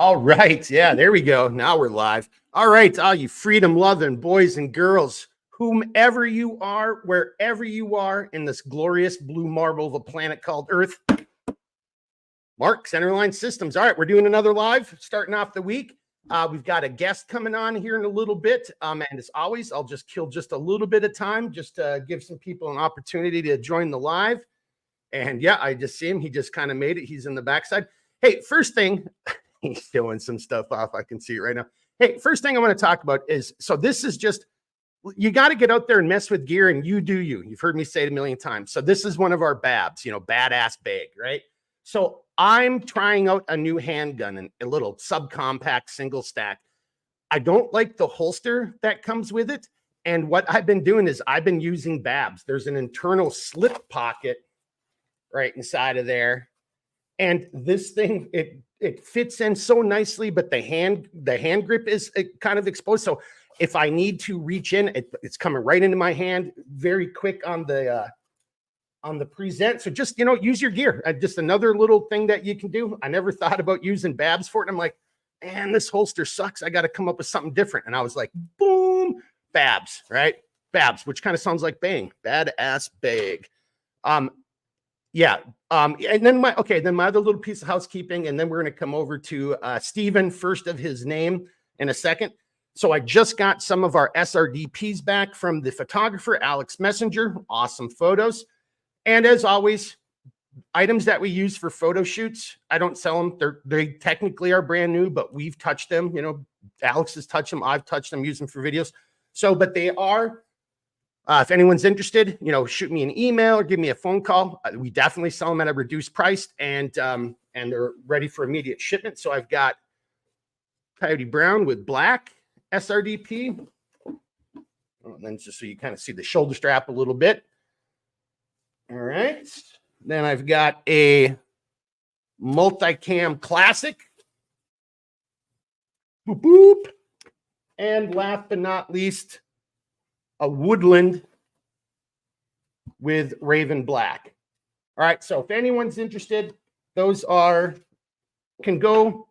All right. Yeah, there we go. Now we're live. All right. All you freedom loving boys and girls, whomever you are, wherever you are in this glorious blue marble of a planet called Earth. Mark, Centerline Systems. All right. We're doing another live starting off the week. We've got a guest coming on here in a little bit. And as always, I'll just kill just a little bit of time just to give some people an opportunity to join the live. And yeah, I just see him. He just kind of made it. He's in the backside. Hey, first thing, he's showing some stuff off. I can see it right now. Hey, first thing I want to talk about is, so this is just, you got to get out there and mess with gear, and you do you. You've heard me say it a million times. So this is one of our babs, badass bag, right? So I'm trying out a new handgun and a little subcompact single stack. I don't like the holster that comes with it. And what I've been doing is I've been using babs. There's an internal slip pocket right inside of there. And this thing, it fits in so nicely, but the hand grip is kind of exposed. So if I need to reach in, it's coming right into my hand, very quick on the present. So just, use your gear. Just another little thing that you can do. I never thought about using babs for it. And I'm like, man, this holster sucks. I got to come up with something different. And I was like, boom, babs, right? Babs, which kind of sounds like bang, badass bag. Yeah. And then my other little piece of housekeeping, and then we're going to come over to Stephen, first of his name, in a second. So I just got some of our SRDPs back from the photographer, Alex Messenger. Awesome photos. And as always, items that we use for photo shoots, I don't sell them. They technically are brand new, but we've touched them. Alex has touched them. I've touched them, used them for videos. So, but they are, if anyone's interested, shoot me an email or give me a phone call. We definitely sell them at a reduced price, and they're ready for immediate shipment. So I've got Coyote Brown with black SRDP. And then just so you kind of see the shoulder strap a little bit. All right. Then I've got a multicam classic. Boop, boop. And last but not least, a woodland with Raven Black. All right. So if anyone's interested, those can go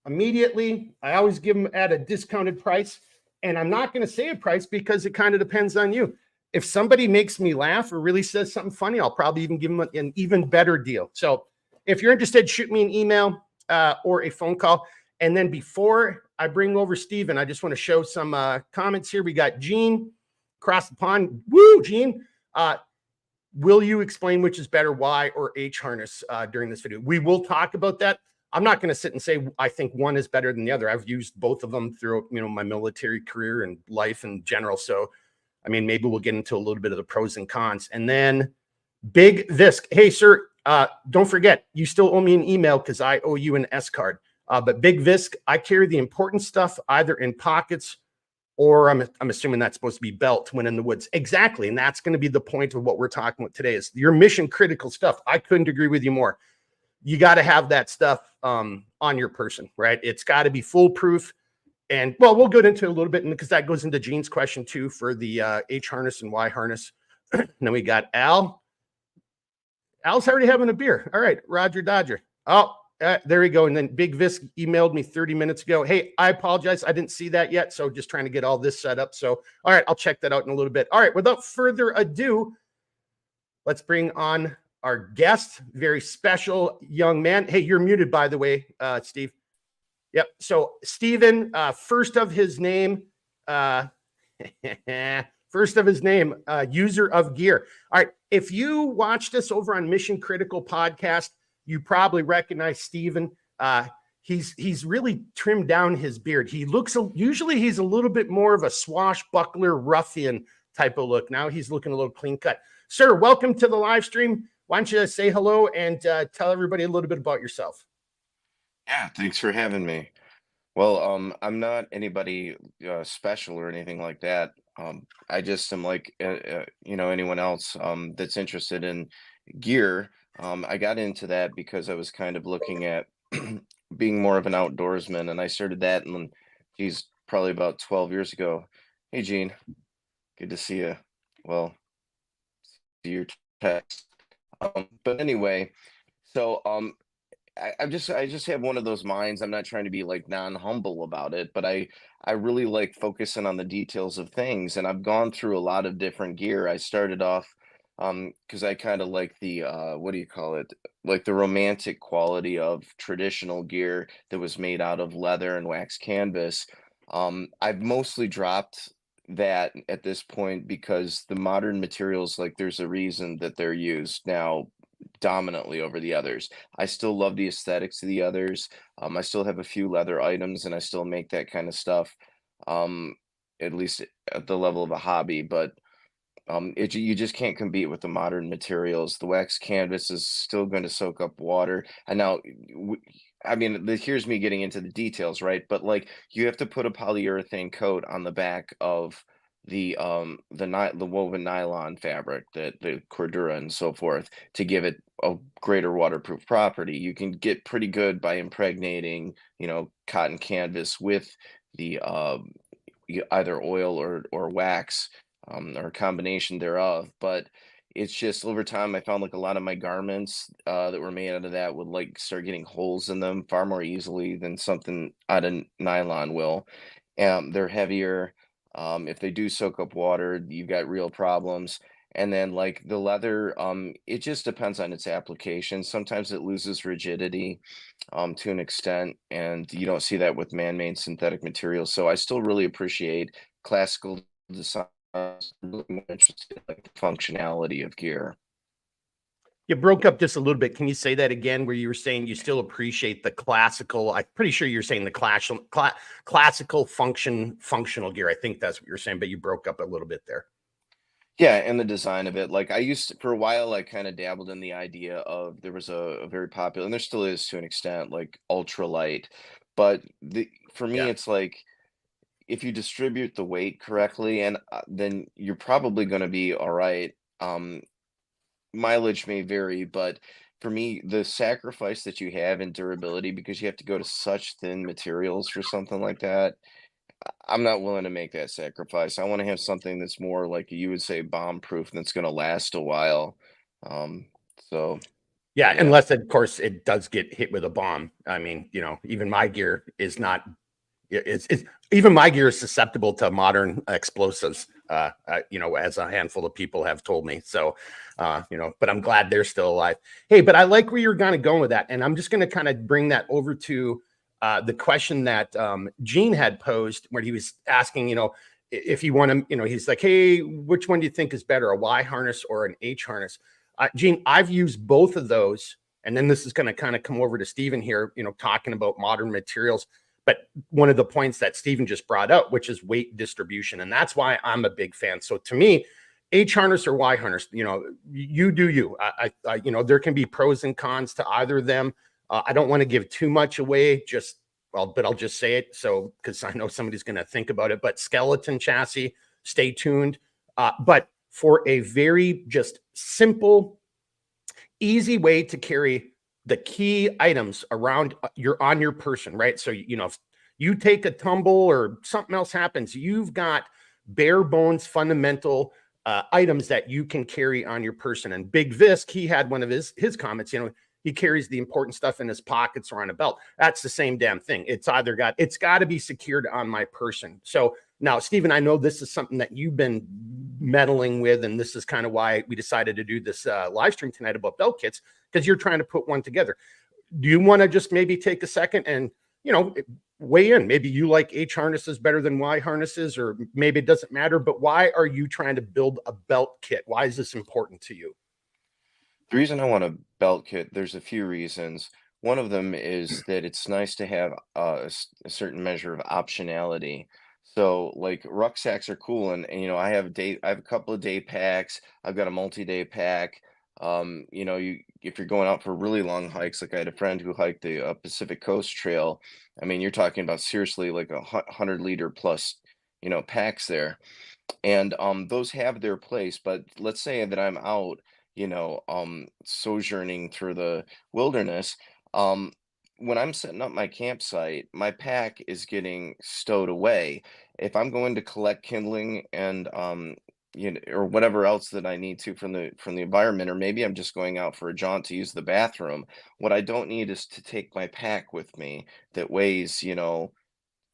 immediately. I always give them at a discounted price. And I'm not going to say a price because it kind of depends on you. If somebody makes me laugh or really says something funny, I'll probably even give them an even better deal. So if you're interested, shoot me an email or a phone call. And then before I bring over Steven, I just want to show some comments here. We got Gene across the pond. Woo, Gene. Will you explain which is better, Y or H harness during this video? We will talk about that. I'm not going to sit and say I think one is better than the other. I've used both of them throughout my military career and life in general. So maybe we'll get into a little bit of the pros and cons. And then Big Visk. Hey, sir, don't forget, you still owe me an email because I owe you an S card. But Big Visk, I carry the important stuff either in pockets or I'm assuming that's supposed to be belt when in the woods. Exactly. And that's going to be the point of what we're talking about today is your mission critical stuff. I couldn't agree with you more. You got to have that stuff on your person, right? It's got to be foolproof. And well, we'll go into a little bit because that goes into Gene's question too for the H harness and Y harness. Then we got Al. Al's already having a beer. All right, Roger Dodger. Oh, there we go. And then Big Visk emailed me 30 minutes ago. Hey, I apologize. I didn't see that yet. So just trying to get all this set up. So, all right, I'll check that out in a little bit. All right, without further ado, let's bring on our guest, very special young man. Hey, you're muted, by the way, Steve. Yep. So Stephen, first of his name, user of gear. All right. If you watched us over on Mission Critical Podcast, you probably recognize Stephen. He's really trimmed down his beard. Usually he's a little bit more of a swashbuckler ruffian type of look. Now he's looking a little clean cut. Sir, welcome to the live stream. Why don't you say hello and tell everybody a little bit about yourself? Yeah, thanks for having me. Well, I'm not anybody special or anything like that. I just am like anyone else that's interested in gear. I got into that because I was kind of looking at being more of an outdoorsman, and I started that and geez, probably about 12 years ago. Hey, Gene, good to see you. Well, see your text. But anyway, so I just have one of those minds. I'm not trying to be like non-humble about it, but I really like focusing on the details of things. And I've gone through a lot of different gear. I started off because I kind of like the what do you call it? Like the romantic quality of traditional gear that was made out of leather and wax canvas. I've mostly dropped that at this point because the modern materials, like there's a reason that they're used now dominantly over the others. I still love the aesthetics of the others. I still have a few leather items and I still make that kind of stuff, um, at least at the level of a hobby. But you just can't compete with the modern materials. The wax canvas is still going to soak up water. And now, I mean, here's me getting into the details, right? But like, you have to put a polyurethane coat on the back of the woven nylon fabric, that the cordura and so forth, to give it a greater waterproof property. You can get pretty good by impregnating, cotton canvas with the either oil or wax, or a combination thereof. But it's just over time, I found like a lot of my garments that were made out of that would like start getting holes in them far more easily than something out of nylon will. They're heavier. If they do soak up water, you've got real problems. And then like the leather, it just depends on its application. Sometimes it loses rigidity to an extent, and you don't see that with man-made synthetic materials. So I still really appreciate classical design. I'm really more interested in like the functionality of gear. You broke up just a little bit. Can you say that again? Where you were saying you still appreciate the classical? I'm pretty sure you're saying the classical functional gear. I think that's what you're saying, but you broke up a little bit there. Yeah, and the design of it. Like I used to, for a while, I kind of dabbled in the idea of there was a very popular, and there still is to an extent, like ultralight. But for me, Yeah. it's like if you distribute the weight correctly, and then you're probably going to be all right. Mileage may vary, but for me, the sacrifice that you have in durability, because you have to go to such thin materials for something like that, I'm not willing to make that sacrifice. I want to have something that's more like you would say bomb proof and that's going to last a while. Um, so Yeah, yeah. unless of course it does get hit with a bomb. I mean, even my gear is not. It's even my gear is susceptible to modern explosives. As a handful of people have told me. So, but I'm glad they're still alive. Hey, but I like where you're kind of going with that, and I'm just going to kind of bring that over to the question that Gene had posed, where he was asking, if you want to, he's like, hey, which one do you think is better, a Y harness or an H harness? Gene, I've used both of those. And then this is going to kind of come over to Stephen here, talking about modern materials. But one of the points that Stephen just brought up, which is weight distribution. And that's why I'm a big fan. So to me, H harness or Y harness, you do you. There can be pros and cons to either of them. I don't want to give too much away, but I'll just say it. So, because I know somebody's going to think about it, but skeleton chassis, stay tuned. But for a very just simple, easy way to carry the key items around on your person, right? So, if you take a tumble or something else happens, you've got bare bones fundamental items that you can carry on your person. And Big Visk, he had one of his comments, he carries the important stuff in his pockets or on a belt. That's the same damn thing. It's got to be secured on my person. So now, Stephen, I know this is something that you've been meddling with, and this is kind of why we decided to do this live stream tonight about belt kits, because you're trying to put one together. Do you want to just maybe take a second and, weigh in? Maybe you like H harnesses better than Y harnesses, or maybe it doesn't matter, but why are you trying to build a belt kit? Why is this important to you? The reason I want a belt kit, there's a few reasons. One of them is that it's nice to have a certain measure of optionality. So like rucksacks are cool, and I have a couple of day packs. I've got a multi-day pack. If you're going out for really long hikes, like I had a friend who hiked the Pacific Coast Trail. I mean, you're talking about seriously like 100 liter plus, packs there. And those have their place. But let's say that I'm out, sojourning through the wilderness. um when I'm setting up my campsite, my pack is getting stowed away. If I'm going to collect kindling and or whatever else that I need to from the environment, or maybe I'm just going out for a jaunt to use the bathroom. What I don't need is to take my pack with me that weighs,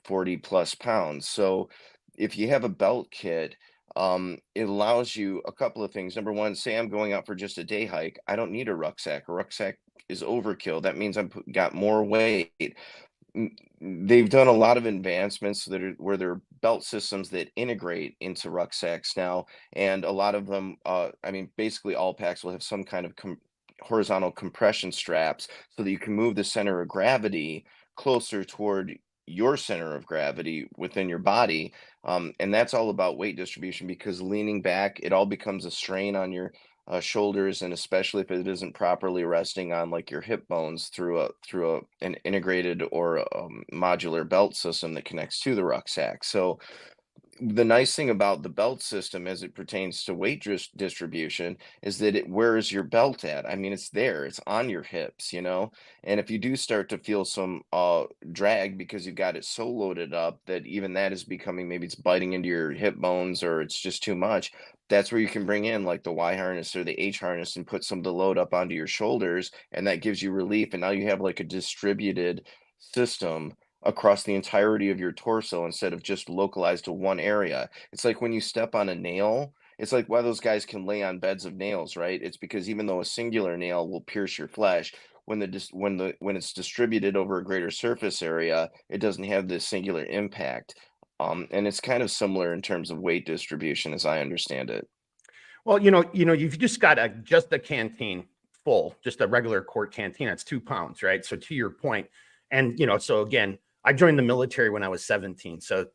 40 plus pounds. So if you have a belt kit, it allows you a couple of things. Number one, say I'm going out for just a day hike. I don't need a rucksack. A rucksack is overkill. That means got more weight. Mm, they've done a lot of advancements that are where there are belt systems that integrate into rucksacks now, and a lot of them, I mean, basically all packs will have some kind of horizontal compression straps so that you can move the center of gravity closer toward your center of gravity within your body. And that's all about weight distribution, because leaning back, it all becomes a strain on your shoulders, and especially if it isn't properly resting on like your hip bones through an integrated or modular belt system that connects to the rucksack. So the nice thing about the belt system as it pertains to weight distribution is that where is your belt at? I mean, it's there, it's on your hips, and if you do start to feel some drag because you've got it so loaded up that even that is becoming, maybe it's biting into your hip bones or it's just too much, that's where you can bring in like the Y harness or the H harness and put some of the load up onto your shoulders, and that gives you relief, and now you have like a distributed system across the entirety of your torso instead of just localized to one area. It's like when you step on a nail, it's like why those guys can lay on beds of nails, right? It's because even though a singular nail will pierce your flesh, when it's distributed over a greater surface area, it doesn't have this singular impact. And it's kind of similar in terms of weight distribution, as I understand it. Well, you've just got just a canteen full, just a regular quart canteen. That's 2 pounds, right? So to your point, and so again, I joined the military when I was 17. So,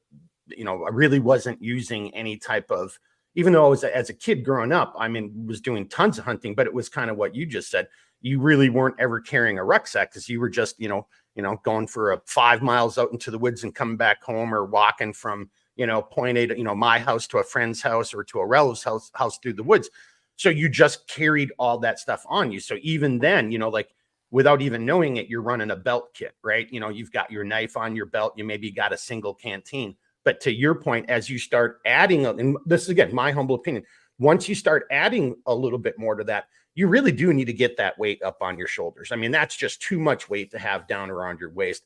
I really wasn't using any type of, even though I was as a kid growing up, I mean, was doing tons of hunting, but it was kind of what you just said. You really weren't ever carrying a rucksack because you were just, going for a 5 miles out into the woods and coming back home, or walking from, point A to, my house to a friend's house or to a relative's house through the woods. So you just carried all that stuff on you. So even then, like, without even knowing it, you're running a belt kit, right? You've got your knife on your belt. You maybe got a single canteen. But to your point, as you start adding, and this is again my humble opinion, once you start adding a little bit more to that, you really do need to get that weight up on your shoulders. I mean, that's just too much weight to have down around your waist.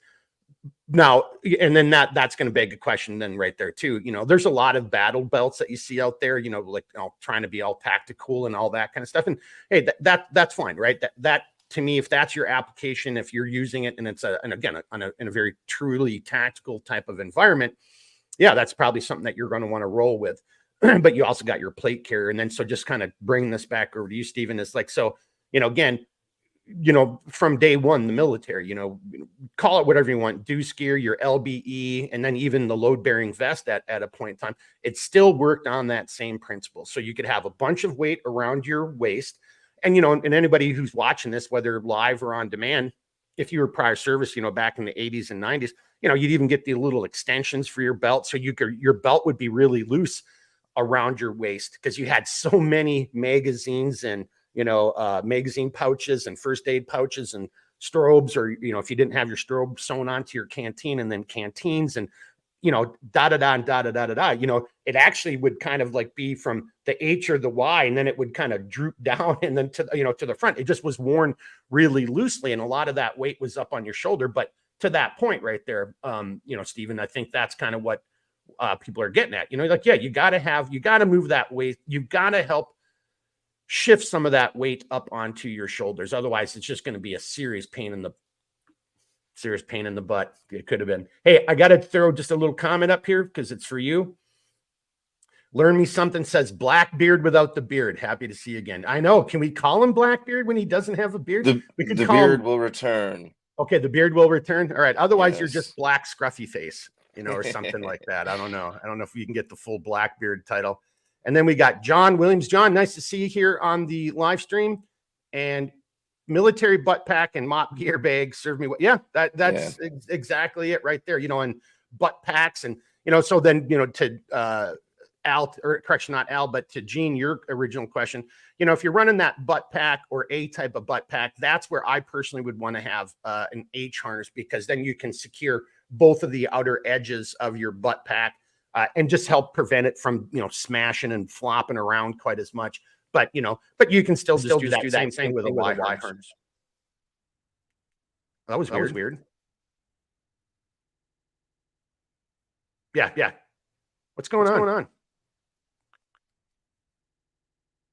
Now, and then that's going to beg a question then right there too. There's a lot of battle belts that you see out there, like trying to be all tactical and all that kind of stuff. And hey, that's fine, right? That to me, if that's your application, if you're using it and it's and again, in a very truly tactical type of environment, yeah, that's probably something that you're going to want to roll with. But you also got your plate carrier. And then, so just kind of bring this back over to you, Stephen, is like, so, again, from day one, the military, call it whatever you want, dew gear, your LBE, and then even the load bearing vest at a point in time, it still worked on that same principle. So you could have a bunch of weight around your waist. And, and anybody who's watching this, whether live or on demand, if you were prior service, back in the 80s and 90s, you'd even get the little extensions for your belt. So your belt would be really loose around your waist because you had so many magazines and, magazine pouches and first aid pouches and strobes, or, if you didn't have your strobe sewn onto your canteen, and then canteens and, da da da and da da da da da, it actually would kind of like be from the H or the Y, and then it would kind of droop down and then to the front. It just was worn really loosely, and a lot of that weight was up on your shoulder. But to that point right there, Stephen, I think that's kind of what people are getting at. Like, yeah, you got to move that weight. You've got to help shift some of that weight up onto your shoulders. Otherwise, it's just going to be a serious pain in the butt. It could have been. Hey, I got to throw just a little comment up here because it's for you. Learn me something says Blackbeard without the beard. Happy to see you again. I know. Can we call him Blackbeard when he doesn't have a beard? The beard will return. Okay, the beard will return. All right. Otherwise, Yes. you're just Black Scruffy Face, or something like that. I don't know. I don't know if you can get the full Blackbeard title. And then we got John Williams. John, nice to see you here on the live stream. And military butt pack and mop gear bag serve me. Yeah, that's exactly it right there. And butt packs and, so then, to Al, or correction, not Al, but to Gene, your original question, if you're running that butt pack or a type of butt pack, that's where I personally would want to have an H harness, because then you can secure both of the outer edges of your butt pack and just help prevent it from, smashing and flopping around quite as much. But, but you can still just do that same thing with a Y harness. That was weird. Yeah. What's going on?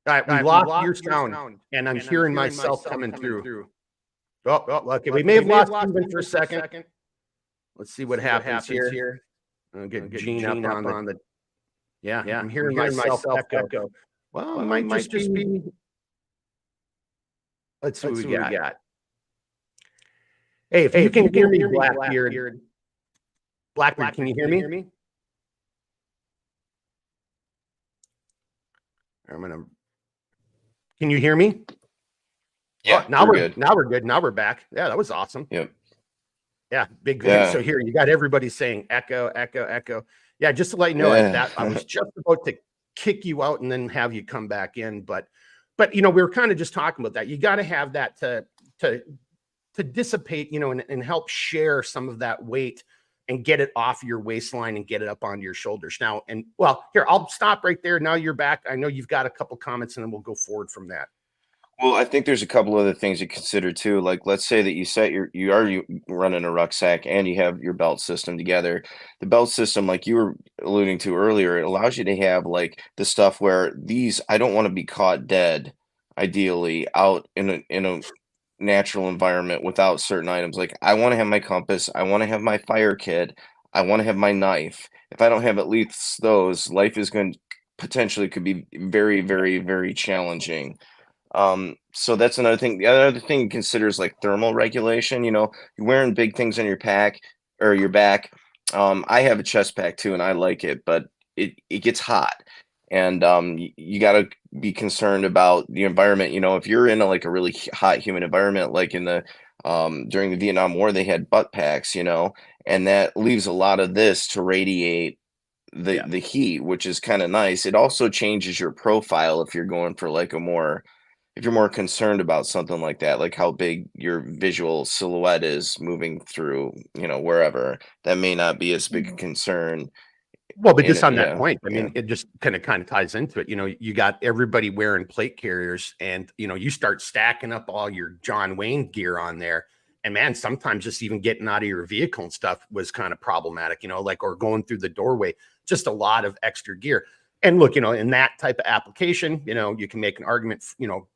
All right, we lost your sound, and I'm hearing myself coming through. Oh, okay. We may have lost Steven for a second. Let's see what happens here. I'll get Gene up on the. Yeah, I'm hearing myself echo. Well, it might just be. Let's see what we got. Hey, if you can hear me, Blackbeard, can you hear me? Can you hear me? Yeah, now we're good. Now we're back. Yeah, that was awesome. Yep. Yeah, big. Yeah. So here you got everybody saying echo, echo, echo. Yeah, just to let you know that I was just about to kick you out and then have you come back in, but we were kind of just talking about that. You got to have that to dissipate, and help share some of that weight and get it off your waistline and get it up onto your shoulders. Now, and well, here, I'll stop right there. Now you're back. I know you've got a couple comments and then we'll go forward from that. Well, I think there's a couple other things to consider too. Like, let's say that you are running a rucksack and you have your belt system together. The belt system, like you were alluding to earlier, it allows you to have like the stuff where I don't want to be caught dead, ideally, out in a natural environment without certain items. Like, I want to have my compass, I want to have my fire kit, I want to have my knife. If I don't have at least those, life is going potentially could be very, very, very challenging. So that's another thing. The other thing to consider is like thermal regulation. You're wearing big things on your pack or your back. I have a chest pack too, and I like it, but it gets hot, and you got to be concerned about the environment. If you're in like a really hot, humid environment, like in the during the Vietnam War, they had butt packs, and that leaves a lot of this to radiate the heat, which is kind of nice. It also changes your profile if you're going for like if you're more concerned about something like that, like how big your visual silhouette is moving through, wherever, that may not be as big a concern. Well, but just on that point, I mean, it just kind of ties into it. You got everybody wearing plate carriers and, you start stacking up all your John Wayne gear on there. And man, sometimes just even getting out of your vehicle and stuff was kind of problematic, or going through the doorway, just a lot of extra gear. And look, in that type of application, you can make an argument,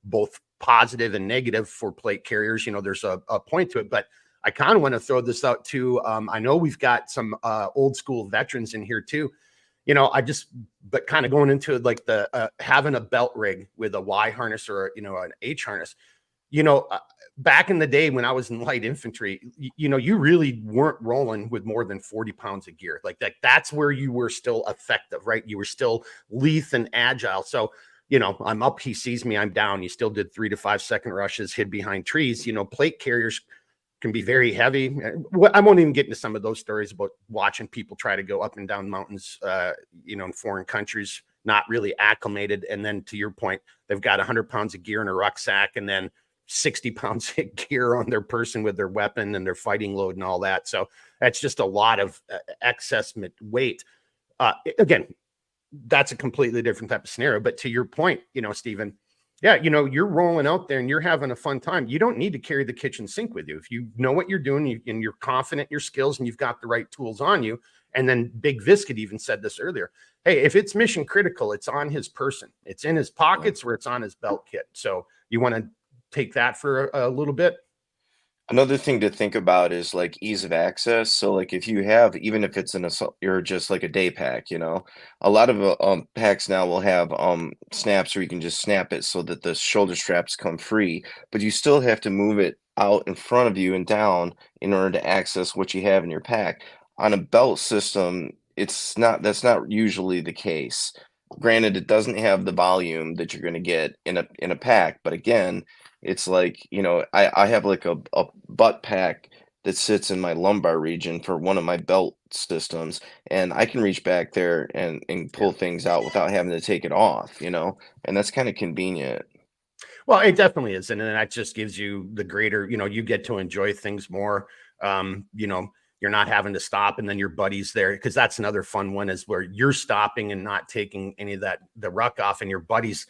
both positive and negative for plate carriers. There's a point to it, but I kind of want to throw this out too. I know we've got some old school veterans in here too. But kind of going into like the having a belt rig with a Y harness or, an H harness, back in the day when I was in light infantry, you really weren't rolling with more than 40 pounds of gear. Like that's where you were still effective, right? You were still lithe and agile. So, I'm up, he sees me, I'm down. You still did 3 to 5 second rushes, hid behind trees. Plate carriers can be very heavy. I won't even get into some of those stories about watching people try to go up and down mountains, in foreign countries, not really acclimated. And then to your point, they've got 100 pounds of gear in a rucksack and then 60 pounds of gear on their person with their weapon and their fighting load and all that. So that's just a lot of excess weight. Again, that's a completely different type of scenario. But to your point, Stephen, yeah, you're rolling out there and you're having a fun time. You don't need to carry the kitchen sink with you. If you know what you're doing and you're confident in your skills and you've got the right tools on you. And then Big Viscid even said this earlier. Hey, if it's mission critical, it's on his person. It's in his pockets or it's on his belt kit. So you want to take that for a little bit. Another thing to think about is like ease of access. So like if you have, even if it's you're just like a day pack, a lot of packs now will have snaps where you can just snap it so that the shoulder straps come free, but you still have to move it out in front of you and down in order to access what you have in your pack. On a belt system, that's not usually the case. Granted, it doesn't have the volume that you're going to get in a pack, but again, it's like, I have like a butt pack that sits in my lumbar region for one of my belt systems, and I can reach back there and pull things out without having to take it off, and that's kind of convenient. Well, it definitely is. And then that just gives you the greater, you get to enjoy things more. you're not having to stop and then your buddy's there, because that's another fun one, is where you're stopping and not taking any of the ruck off, and your buddy's,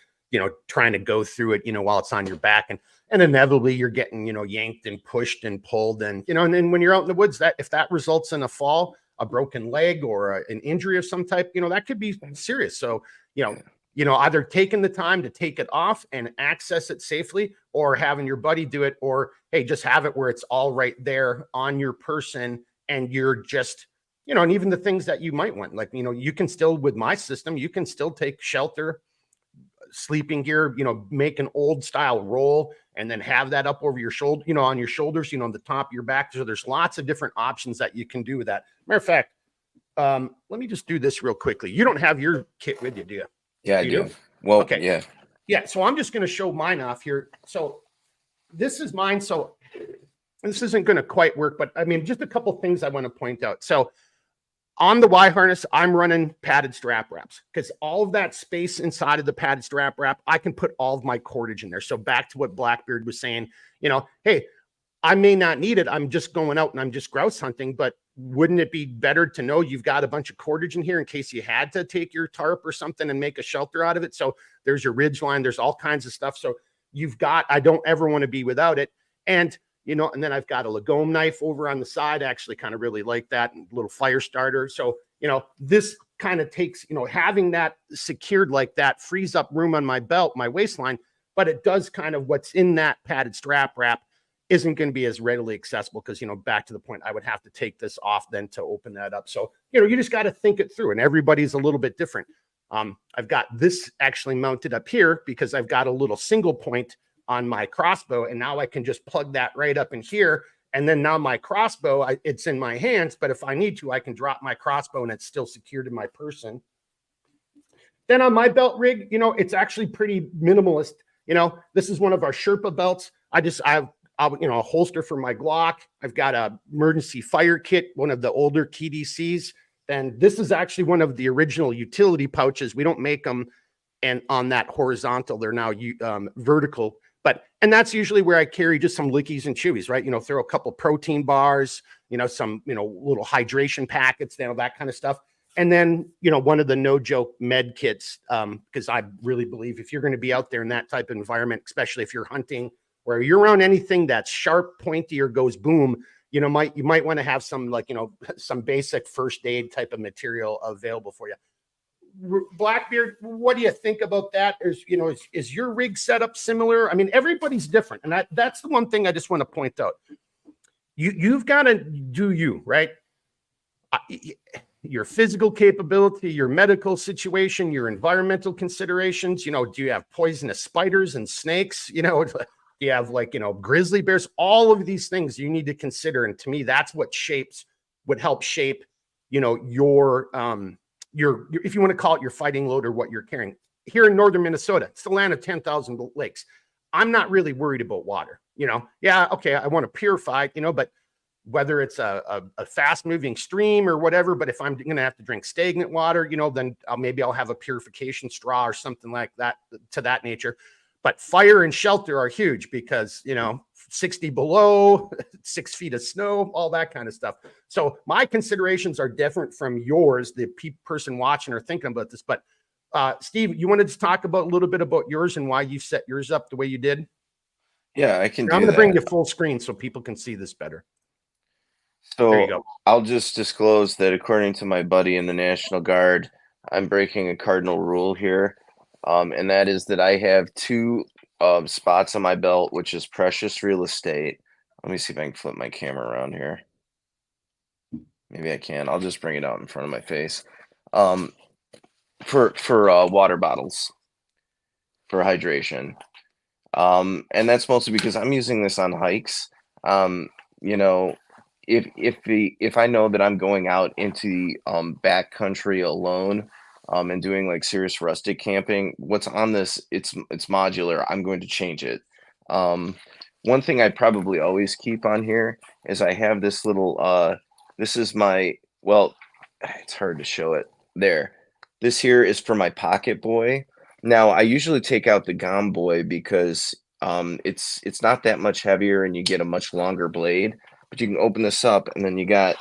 trying to go through it, while it's on your back, and inevitably you're getting, yanked and pushed and pulled, and and then when you're out in the woods, that if that results in a fall, a broken leg, or an injury of some type, that could be serious. So either taking the time to take it off and access it safely, or having your buddy do it, or hey, just have it where it's all right there on your person, and you're just, and even the things that you might want, like, you can still, with my system, you can still take shelter, sleeping gear, make an old style roll, and then have that up over your shoulder, on your shoulders, on the top of your back. So there's lots of different options that you can do with that. Matter of fact, let me just do this real quickly. You don't have your kit with you, do you? Yeah, I do. Well, okay. Yeah. Yeah. So I'm just going to show mine off here. So this is mine. So this isn't going to quite work, but I mean, just a couple things I want to point out. So on the Y harness, I'm running padded strap wraps, because all of that space inside of the padded strap wrap, I can put all of my cordage in there. So back to what Blackbeard was saying, hey, I may not need it. I'm just going out and I'm just grouse hunting, but wouldn't it be better to know you've got a bunch of cordage in here in case you had to take your tarp or something and make a shelter out of it? So there's your ridge line, there's all kinds of stuff. So I don't ever want to be without it. And and then I've got a Lagome knife over on the side. I actually kind of really like that, and a little fire starter. So, this kind of takes, having that secured like that frees up room on my belt, my waistline, but it does kind of, what's in that padded strap wrap isn't going to be as readily accessible, because, back to the point, I would have to take this off then to open that up. So, you just got to think it through, and everybody's a little bit different. I've got this actually mounted up here because I've got a little single point on my crossbow, and now I can just plug that right up in here. And then now my crossbow, it's in my hands, but if I need to, I can drop my crossbow and it's still secured in my person. Then on my belt rig, it's actually pretty minimalist. This is one of our Sherpa belts. I have a holster for my Glock. I've got a emergency fire kit, one of the older TDCs. And this is actually one of the original utility pouches. We don't make them and on that horizontal, they're now vertical. And that's usually where I carry just some lickies and chewies, right? Throw a couple protein bars, some, little hydration packets, that kind of stuff. And then, one of the no joke med kits, because I really believe if you're going to be out there in that type of environment, especially if you're hunting where you're around anything that's sharp, pointy, or goes boom, you might want to have some, like, some basic first aid type of material available for you. Blackbeard, what do you think about that? Is your rig setup similar? I mean, everybody's different, and that's the one thing I just want to point out. You've got to do you, right? Your physical capability, your medical situation, your environmental considerations. Do you have poisonous spiders and snakes? Do you have, like, grizzly bears? All of these things you need to consider, and to me, that's what would help shape, your if you want to call it your fighting load or what you're carrying. Here in northern Minnesota, it's the land of 10,000 lakes. I'm not really worried about water. Yeah, okay, I want to purify, but whether it's a fast moving stream or whatever, but if I'm going to have to drink stagnant water, then maybe I'll have a purification straw or something like that, to that nature. But fire and shelter are huge because, 60 below, 6 feet of snow, all that kind of stuff. So my considerations are different from yours, the person watching or thinking about this. But Steve, you wanted to talk about a little bit about yours and why you set yours up the way you did? Yeah, I can do that. I'm going to bring you full screen so people can see this better. So there you go. I'll just disclose that according to my buddy in the National Guard, I'm breaking a cardinal rule here. And that is that I have two spots on my belt, which is precious real estate. Let me see if I can flip my camera around here. Maybe I can. I'll just bring it out in front of my face. For water bottles for hydration. And that's mostly because I'm using this on hikes. If I know that I'm going out into back country alone, and doing like serious rustic camping, what's on this, it's modular. I'm going to change it. One thing I probably always keep on here is I have this little, this is my, well, it's hard to show it there. This here is for my pocket boy. Now I usually take out the gom boy because it's not that much heavier and you get a much longer blade, but you can open this up and then you got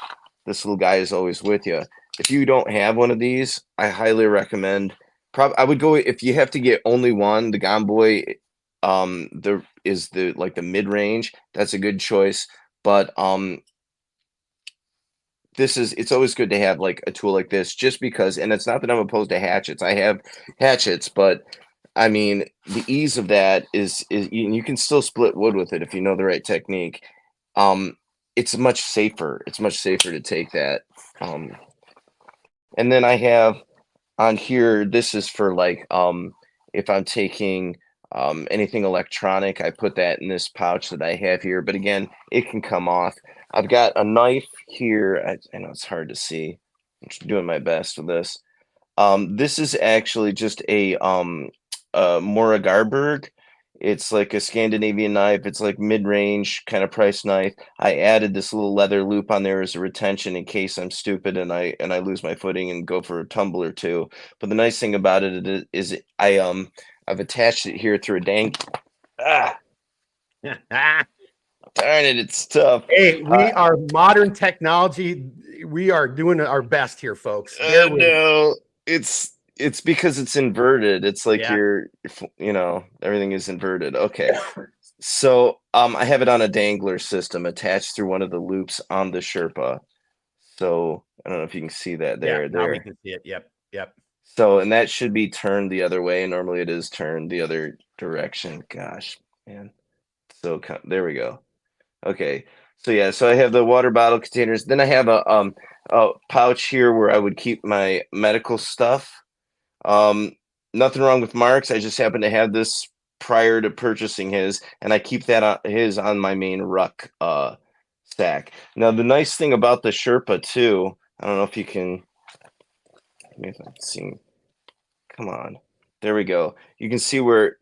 this little guy is always with you. If you don't have one of these, I highly recommend. I would go if you have to get only one. The Gomboy, there is the like the mid range. That's a good choice. But it's always good to have like a tool like this, just because. And it's not that I'm opposed to hatchets. I have hatchets, but I mean the ease of that is you can still split wood with it if you know the right technique. Um, it's much safer. It's much safer to take that. Um, and then I have on here, this is for like if I'm taking anything electronic, I put that in this pouch that I have here. But again, it can come off. I've got a knife here. I know it's hard to see. I'm just doing my best with this. This is actually just a Moragarberg. It's like a Scandinavian knife. It's like mid-range kind of price knife. I added this little leather loop on there as a retention in case I'm stupid and I lose my footing and go for a tumble or two. But the nice thing about it is I've attached it here through a dang. Ah, darn it, it's tough. Hey, we are modern technology. We are doing our best here, folks. No, it's because it's inverted. It's like Yeah. everything is inverted. Okay. So I have it on a dangler system attached through one of the loops on the Sherpa. So I don't know if you can see that there. Yeah, now we can see it. Yep. Yep. So, and that should be turned the other way. Normally it is turned the other direction. Gosh, man. So there we go. Okay. So yeah, so I have the water bottle containers. Then I have a pouch here where I would keep my medical stuff. Nothing wrong with Mark's. I just happen to have this prior to purchasing his, and I keep that his on my main ruck stack. Now the nice thing about the Sherpa too, I don't know if you can. Maybe I can see. Come on, there we go. You can see where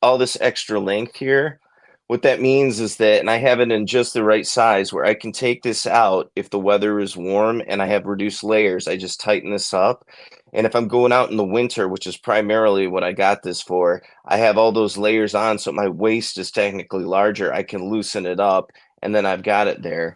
all this extra length here. What that means is that, and I have it in just the right size where I can take this out if the weather is warm and I have reduced layers. I just tighten this up. And if I'm going out in the winter, which is primarily what I got this for, I have all those layers on. So my waist is technically larger. I can loosen it up and then I've got it there.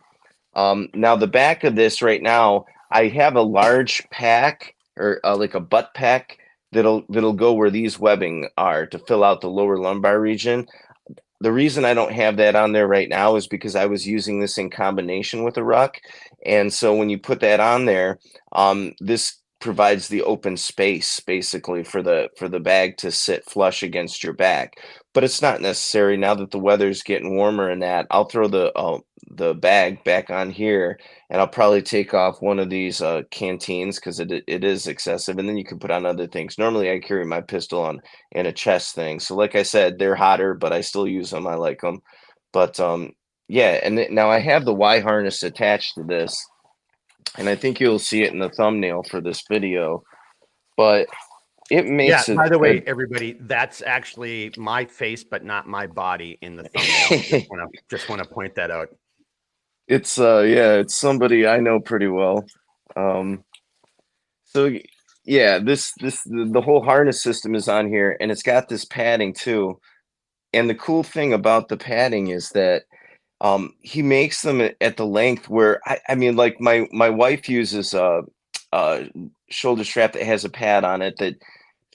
Now the back of this right now, I have a large pack or like a butt pack that'll go where these webbing are to fill out the lower lumbar region. The reason I don't have that on there right now is because I was using this in combination with a ruck. And so when you put that on there, this provides the open space basically for the bag to sit flush against your back. But it's not necessary now that the weather's getting warmer and that. I'll throw the bag back on here and I'll probably take off one of these canteens because it is excessive, and then you can put on other things. Normally I carry my pistol on in a chest thing, so like I said, they're hotter, but I still use them. I like them. But yeah, and now I have the Y harness attached to this, and I think you'll see it in the thumbnail for this video, but it makes it. By the way, everybody, that's actually my face, but not my body in the thumbnail. just want to point that out. It's it's somebody I know pretty well. So yeah, the whole harness system is on here, and it's got this padding too. And the cool thing about the padding is that he makes them at the length where I mean, like my wife uses a shoulder strap that has a pad on it that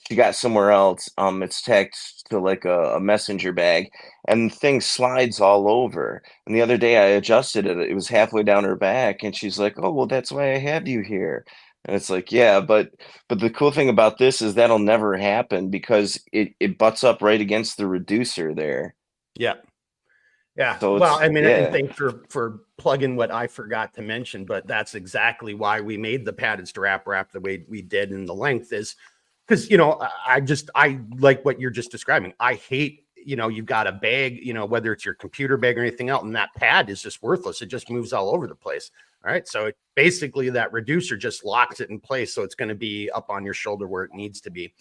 she got somewhere else. It's tacked to like a messenger bag, and the thing slides all over. And the other day I adjusted it; it was halfway down her back, and she's like, "Oh, well, that's why I have you here." And it's like, yeah, but the cool thing about this is that'll never happen because it butts up right against the reducer there. Yeah. Yeah. So well, I mean, and yeah. thanks for plugging what I forgot to mention, but that's exactly why we made the padded strap wrap the way we did, in the length is because, I like what you're just describing. I hate, you've got a bag, whether it's your computer bag or anything else, and that pad is just worthless. It just moves all over the place. All right. So basically that reducer just locks it in place. So it's going to be up on your shoulder where it needs to be.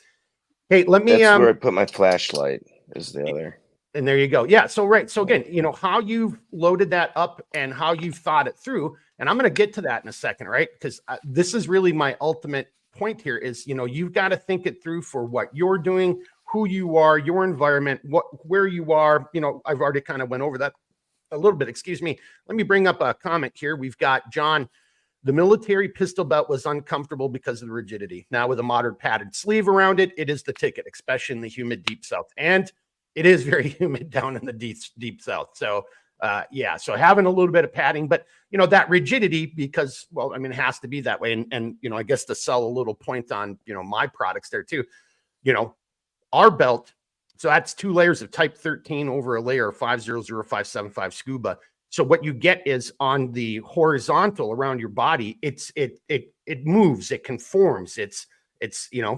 Hey, let me, that's where I put my flashlight is the other. And there you go. Yeah. So, right. So again, how you've loaded that up and how you've thought it through. And I'm going to get to that in a second, right? Because this is really my ultimate point here is, you've got to think it through for what you're doing, who you are, your environment, where you are. I've already kind of went over that a little bit. Excuse me. Let me bring up a comment here. We've got John The military pistol belt was uncomfortable because of the rigidity. Now with a modern padded sleeve around it, it is the ticket, especially in the humid deep south. And it is very humid down in the deep south. So yeah, so having a little bit of padding, but that rigidity, because, well, I mean, it has to be that way. And I guess to sell a little point on, my products there too, our belt. So that's 2 layers of type 13 over a layer of 500575 scuba. So what you get is on the horizontal around your body, it moves, it conforms. It's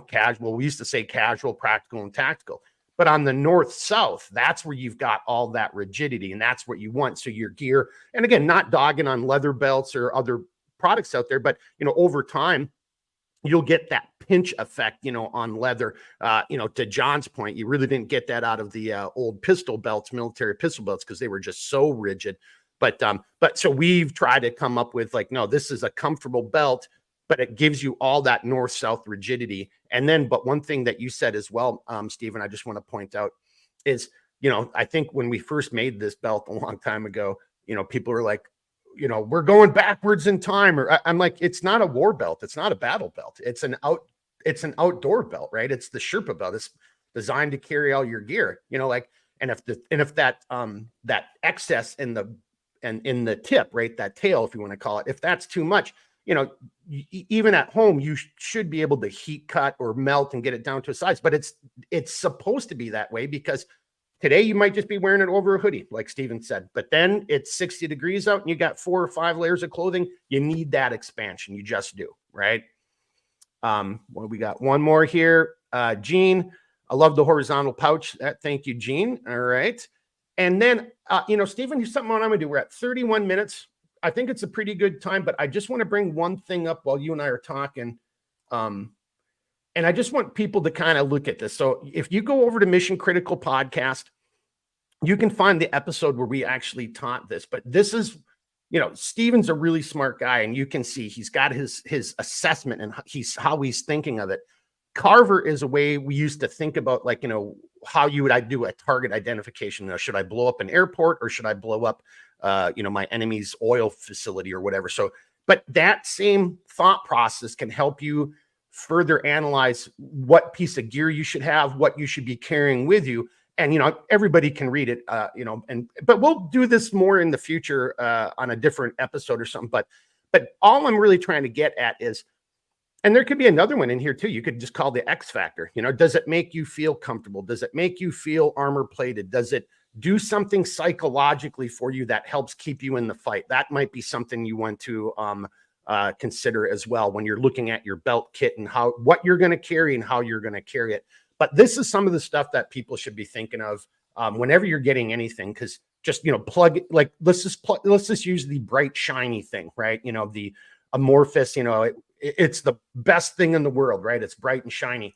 casual. We used to say casual, practical, and tactical. But on the north-south, that's where you've got all that rigidity, and that's what you want. So your gear, and again, not dogging on leather belts or other products out there, but over time, you'll get that pinch effect, on leather. To John's point, you really didn't get that out of the old pistol belts, military pistol belts, because they were just so rigid. But so we've tried to come up with like, no, this is a comfortable belt, but it gives you all that north-south rigidity. And then, but one thing that you said as well, Stephen, I just want to point out is, I think when we first made this belt a long time ago, people were like, we're going backwards in time. Or I'm like, it's not a war belt. It's not a battle belt. It's an outdoor belt, right? It's the Sherpa belt. It's designed to carry all your gear, and if that excess in the tip, right, that tail, if you want to call it, if that's too much, even at home, you should be able to heat cut or melt and get it down to a size, but it's supposed to be that way because today you might just be wearing it over a hoodie, like Steven said, but then it's 60 degrees out and you got 4 or 5 layers of clothing. You need that expansion. You just do, right? Well, we got one more here. Gene, I love the horizontal pouch. Thank you, Gene. All right. And then, Stephen, here's something I'm going to do. We're at 31 minutes. I think it's a pretty good time, but I just want to bring one thing up while you and I are talking. And I just want people to kind of look at this. So if you go over to Mission Critical Podcast, you can find the episode where we actually taught this. But this is, Steven's a really smart guy, and you can see he's got his assessment and how he's thinking of it. Carver is a way we used to think about, like, how you would do a target identification. Should I blow up an airport or should I blow up, my enemy's oil facility or whatever? So, but that same thought process can help you further analyze what piece of gear you should have, what you should be carrying with you. And, everybody can read it, but we'll do this more in the future on a different episode or something. But all I'm really trying to get at is, and there could be another one in here too. You could just call the X factor. Does it make you feel comfortable? Does it make you feel armor plated? Does it do something psychologically for you that helps keep you in the fight? That might be something you want to consider as well when you're looking at your belt kit and what you're going to carry and how you're going to carry it. But this is some of the stuff that people should be thinking of whenever you're getting anything, because just plug it. Like let's just use the bright shiny thing, right? The amorphous. It's the best thing in the world, right? It's bright and shiny.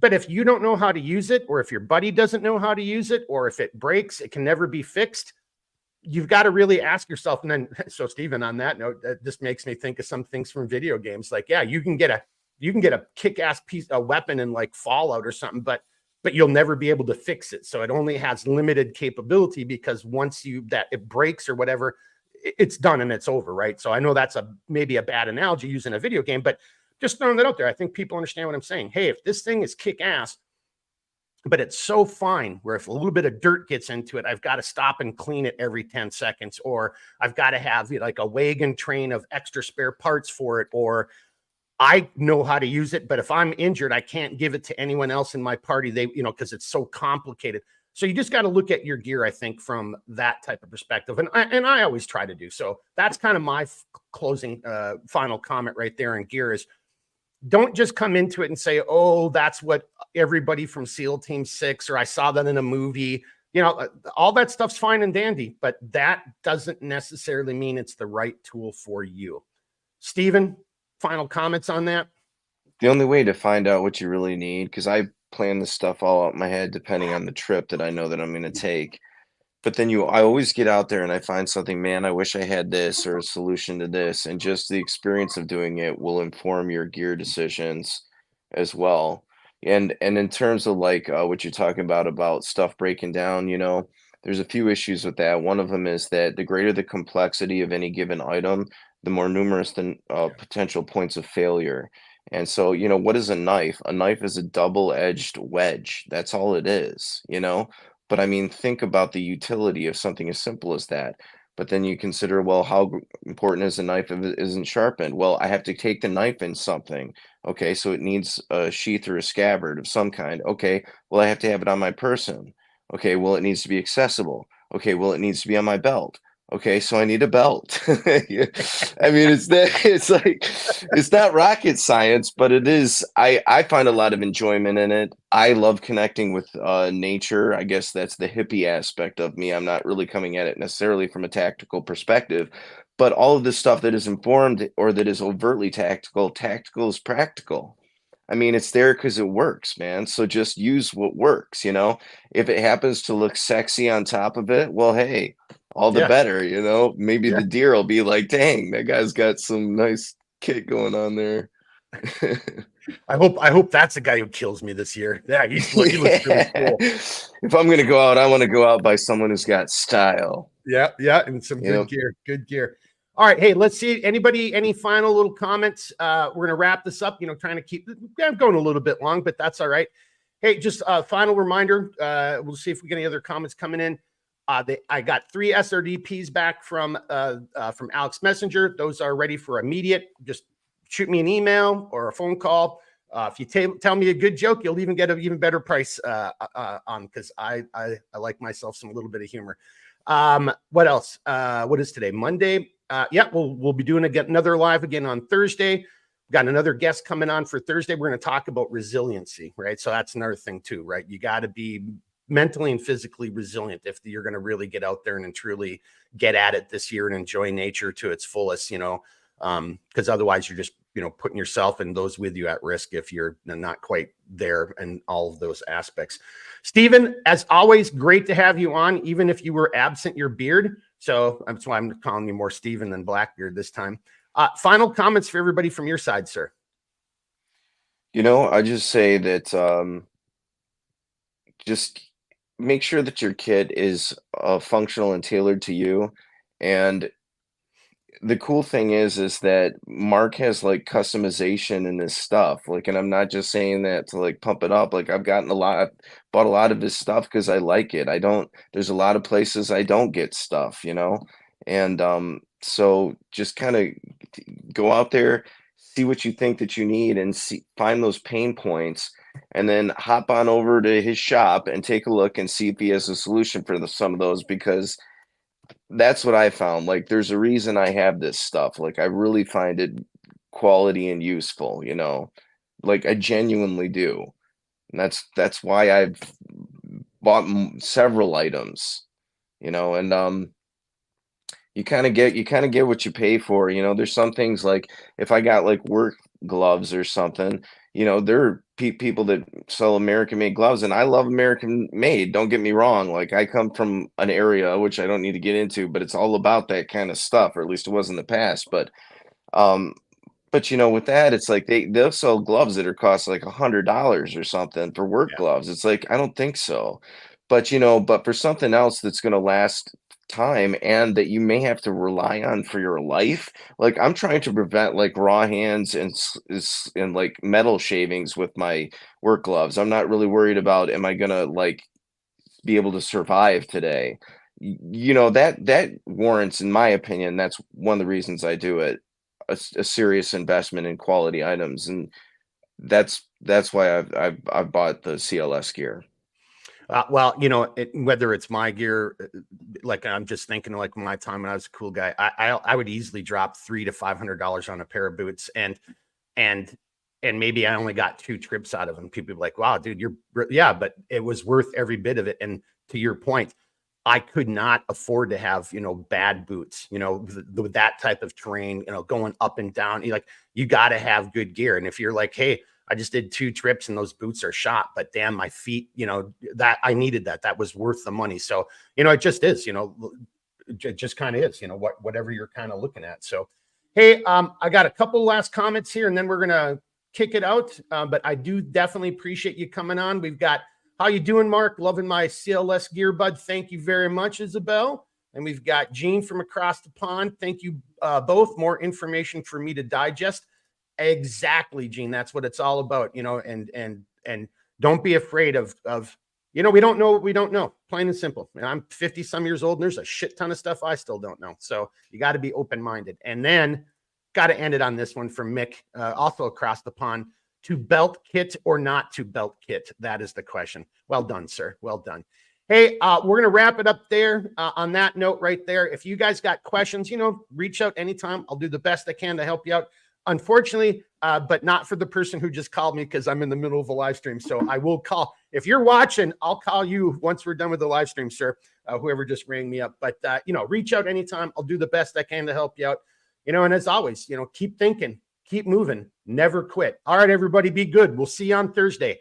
But if you don't know how to use it, or if your buddy doesn't know how to use it, or if it breaks, it can never be fixed. You've got to really ask yourself. And then, so Stephen, on that note, that just makes me think of some things from video games. Like, yeah, you can get a kick-ass a weapon in like Fallout or something, but you'll never be able to fix it. So it only has limited capability because once it breaks or whatever, it's done and it's over, right? So I know that's maybe a bad analogy using a video game, but just throwing that out there. I think people understand what I'm saying. Hey, if this thing is kick-ass, but it's so fine where if a little bit of dirt gets into it, I've got to stop and clean it every 10 seconds, or I've got to have like a wagon train of extra spare parts for it, or I know how to use it, but if I'm injured, I can't give it to anyone else in my party. Because it's so complicated. So you just got to look at your gear, I think, from that type of perspective. And I always try to do. So that's kind of my closing final comment right there in gear is, don't just come into it and say, oh, that's what everybody from SEAL Team 6, or I saw that in a movie. All that stuff's fine and dandy, but that doesn't necessarily mean it's the right tool for you. Stephen, final comments on that? The only way to find out what you really need, because I plan this stuff all out in my head depending on the trip that I know that I'm going to take. But then I always get out there and I find something, man, I wish I had this or a solution to this. And just the experience of doing it will inform your gear decisions as well. And in terms of like what you're talking about stuff breaking down, there's a few issues with that. One of them is that the greater the complexity of any given item, the more numerous the potential points of failure. And so, you know, what is a knife? A knife is a double-edged wedge. That's all it is, you know? But I mean, think about the utility of something as simple as that. But then you consider, well, how important is a knife if it isn't sharpened? Well, I have to take the knife in something. Okay, so it needs a sheath or a scabbard of some kind. Okay, well, I have to have it on my person. Okay, well, it needs to be accessible. Okay, well, it needs to be on my belt. Okay, so I need a belt. Yeah. I mean, it's like it's not rocket science, but it is. I find a lot of enjoyment in it. I love connecting with nature. I guess that's the hippie aspect of me. I'm not really coming at it necessarily from a tactical perspective, but all of this stuff that is informed or that is overtly tactical, tactical is practical. I mean, it's there because it works, man. So just use what works, you know? If it happens to look sexy on top of it, well, hey, all the Yeah. better, you know? Maybe Yeah. the deer will be like, dang, that guy's got some nice kit going on there. I hope that's the guy who kills me this year. Yeah, he looks really Yeah. cool. If I'm gonna go out, I want to go out by someone who's got style. Yeah, yeah, and some You know, good gear. Good gear. All right, hey, let's see. Anybody, any final little comments? We're gonna wrap this up. You know, trying to keep. I'm going a little bit long, but that's all right. Hey, just a final reminder. We'll see if we get any other comments coming in. I got 3 SRDPs back from Alex Messenger. Those are ready for immediate. Just shoot me an email or a phone call. If you tell me a good joke, you'll even get an even better price on, because I like myself some little bit of humor. What else? What is today? Monday. Yeah, we'll be doing another live again on Thursday. We've got another guest coming on for Thursday. We're going to talk about resiliency, right? So that's another thing too, right? You got to be mentally and physically resilient if you're going to really get out there and truly get at it this year and enjoy nature to its fullest, you know, because otherwise you're just, you know, putting yourself and those with you at risk if you're not quite there and all of those aspects. Stephen, as always, great to have you on, even if you were absent your beard. So that's why I'm calling you more Stephen than Blackbeard this time. Final comments for everybody from your side, sir. you know, I just say that just make sure that your kit is functional and tailored to you. And the cool thing is that Mark has like customization in his stuff. Like, and I'm not just saying that to like pump it up. Like, I've gotten a lot, bought a lot of his stuff because I like it. I don't, there's a lot of places I don't get stuff, you know? And so just kind of go out there, see what you think that you need and see, find those pain points, and then hop on over to his shop and take a look and see if he has a solution for some of those, because that's what I found. Like, there's a reason I have this stuff. Like, I really find it quality and useful, you know? Like, I genuinely do. And that's why I've bought several items, you know, and you kind of get what you pay for, you know. There's some things like if I got like work gloves or something, you know, there are people that sell American made gloves, and I love American made, don't get me wrong. Like, I come from an area which I don't need to get into, but it's all about that kind of stuff, or at least it was in the past. Um but you know, with that, it's like they'll sell gloves that are cost like $100 or something for work Yeah. gloves. It's like, I don't think so. But you know, but for something else that's going to last time and that you may have to rely on for your life, like I'm trying to prevent like raw hands and and like metal shavings with my work gloves. I'm not really worried about, am I gonna like be able to survive today? You know, that warrants, in my opinion, that's one of the reasons I do it, a serious investment in quality items. And that's why I've bought the CLS gear. Well, you know, whether it's my gear, like I'm just thinking, like my time when I was a cool guy, I would easily drop $300 to $500 on a pair of boots, and and maybe I only got 2 trips out of them. People be like, "Wow, dude, yeah," but it was worth every bit of it. And to your point, I could not afford to have, you know, bad boots, you know, with that type of terrain, you know, going up and down. You got to have good gear. And if you're like, hey, I just did 2 trips and those boots are shot, but damn, my feet, you know, that I needed that was worth the money. So, you know, it just is, you know, it just kind of is, you know, whatever you're kind of looking at. So, hey, I got a couple last comments here and then we're going to kick it out. But I do definitely appreciate you coming on. We've got, how you doing, Mark? Loving my CLS gear, bud. Thank you very much, Isabel. And we've got Gene from across the pond. Thank you both. More information for me to digest. Exactly, Gene. That's what it's all about, you know, and don't be afraid of, you know, we don't know what we don't know, plain and simple. And I'm 50 some years old and there's a shit ton of stuff I still don't know. So you got to be open-minded. And then got to end it on this one from Mick, also across the pond. To belt kit or not to belt kit? That is the question. Well done, sir. Well done. Hey, we're going to wrap it up there on that note right there. If you guys got questions, you know, reach out anytime. I'll do the best I can to help you out. Unfortunately, but not for the person who just called me because I'm in the middle of a live stream. So I will call. If you're watching, I'll call you once we're done with the live stream, sir, whoever just rang me up. But, you know, reach out anytime. I'll do the best I can to help you out. You know, and as always, you know, keep thinking, keep moving, never quit. All right, everybody, be good. We'll see you on Thursday.